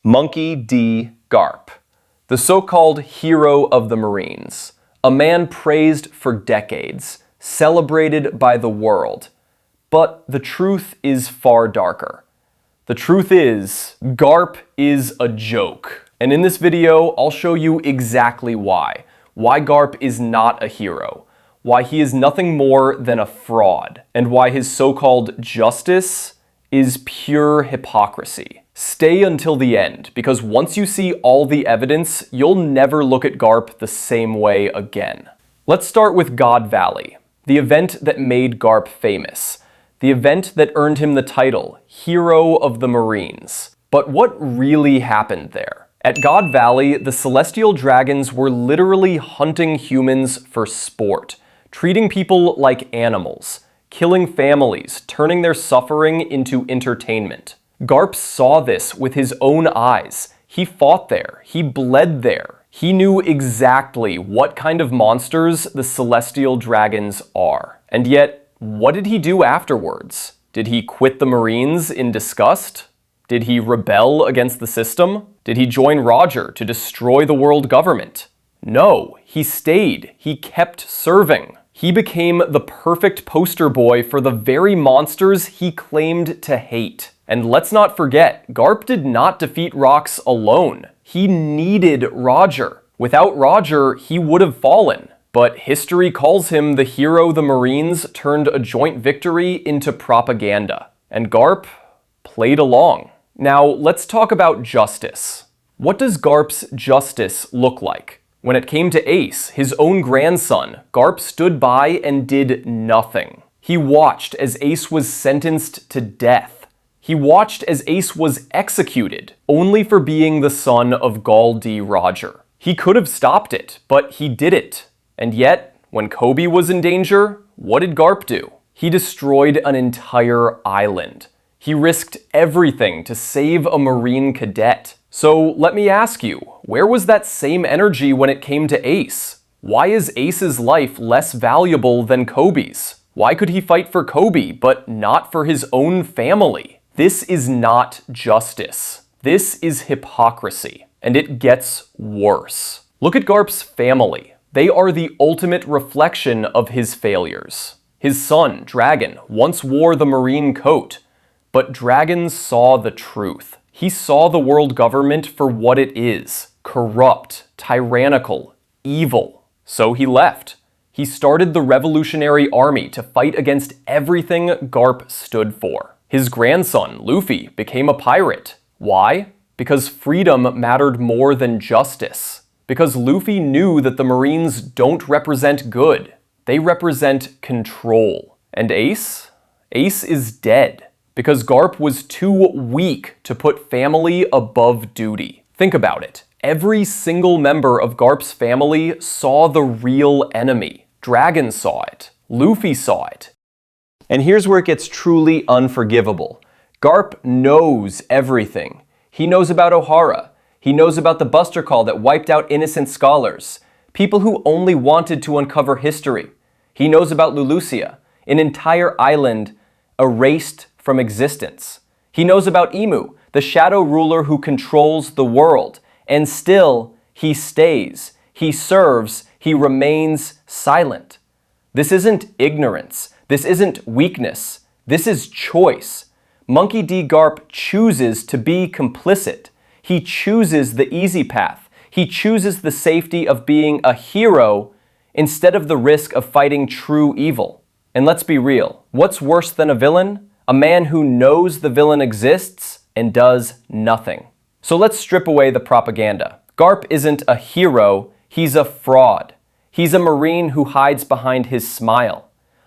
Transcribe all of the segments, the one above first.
Monkey D. Garp, the so-called hero of the Marines, a man praised for decades, celebrated by the world. But the truth is far darker. The truth is, Garp is a joke. And in this video, I'll show you exactly why. Why Garp is not a hero. Why he is nothing more than a fraud. And why his so-called justice is pure hypocrisy. Stay until the end, because once you see all the evidence, you'll never look at Garp the same way again. Let's start with God Valley, the event that made Garp famous. The event that earned him the title, Hero of the Marines. But what really happened there? At God Valley, the celestial dragons were literally hunting humans for sport, treating people like animals, killing families, turning their suffering into entertainment. Garp saw this with his own eyes. He fought there. He bled there. He knew exactly what kind of monsters the celestial dragons are. And yet, what did he do afterwards? Did he quit the Marines in disgust? Did he rebel against the system? Did he join Roger to destroy the world government? No, he stayed. He kept serving. He became the perfect poster boy for the very monsters he claimed to hate. And let's not forget, Garp did not defeat Rox alone. He needed Roger. Without Roger, he would have fallen. But history calls him the hero the Marines turned a joint victory into propaganda. And Garp played along. Now, let's talk about justice. What does Garp's justice look like? When it came to Ace, his own grandson, Garp stood by and did nothing. He watched as Ace was sentenced to death. He watched as Ace was executed, only for being the son of Gall D. Roger. He could have stopped it, but he didn't. And yet, when Coby was in danger, what did Garp do? He destroyed an entire island. He risked everything to save a Marine cadet. So let me ask you, where was that same energy when it came to Ace? Why is Ace's life less valuable than Coby's? Why could he fight for Coby, but not for his own family? This is not justice. This is hypocrisy. And it gets worse. Look at Garp's family. They are the ultimate reflection of his failures. His son, Dragon, once wore the Marine coat. But Dragon saw the truth. He saw the world government for what it is. Corrupt, tyrannical, evil. So he left. He started the Revolutionary Army to fight against everything Garp stood for. His grandson, Luffy, became a pirate. Why? Because freedom mattered more than justice. Because Luffy knew that the Marines don't represent good. They represent control. And Ace? Ace is dead. Because Garp was too weak to put family above duty. Think about it. Every single member of Garp's family saw the real enemy. Dragon saw it. Luffy saw it. And here's where it gets truly unforgivable. Garp knows everything. He knows about Ohara. He knows about the Buster Call that wiped out innocent scholars. People who only wanted to uncover history. He knows about Lulusia, an entire island erased from existence. He knows about Emu, the shadow ruler who controls the world. And still, he stays. He serves. He remains silent. This isn't ignorance. This isn't weakness. This is choice. Monkey D. Garp chooses to be complicit. He chooses the easy path. He chooses the safety of being a hero instead of the risk of fighting true evil. And let's be real. What's worse than a villain? A man who knows the villain exists and does nothing. So let's strip away the propaganda. Garp isn't a hero. He's a fraud. He's a Marine who hides behind his smile.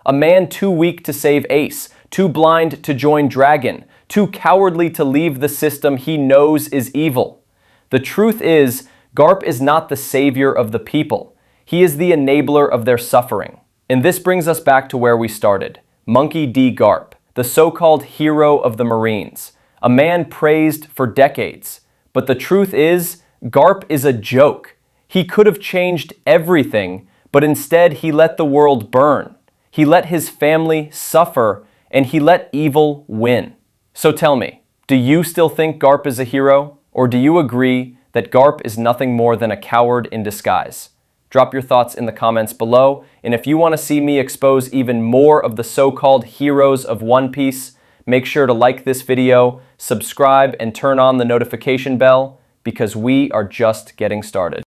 A man too weak to save Ace, too blind to join Dragon, too cowardly to leave the system he knows is evil. The truth is, Garp is not the savior of the people. He is the enabler of their suffering. And this brings us back to where we started. Monkey D. Garp, the so-called hero of the Marines. A man praised for decades. But the truth is, Garp is a joke. He could have changed everything, but instead he let the world burn. He let his family suffer, and he let evil win. So tell me, do you still think Garp is a hero? Or do you agree that Garp is nothing more than a coward in disguise? Drop your thoughts in the comments below, and if you want to see me expose even more of the so-called heroes of One Piece, make sure to like this video, subscribe, and turn on the notification bell, because we are just getting started.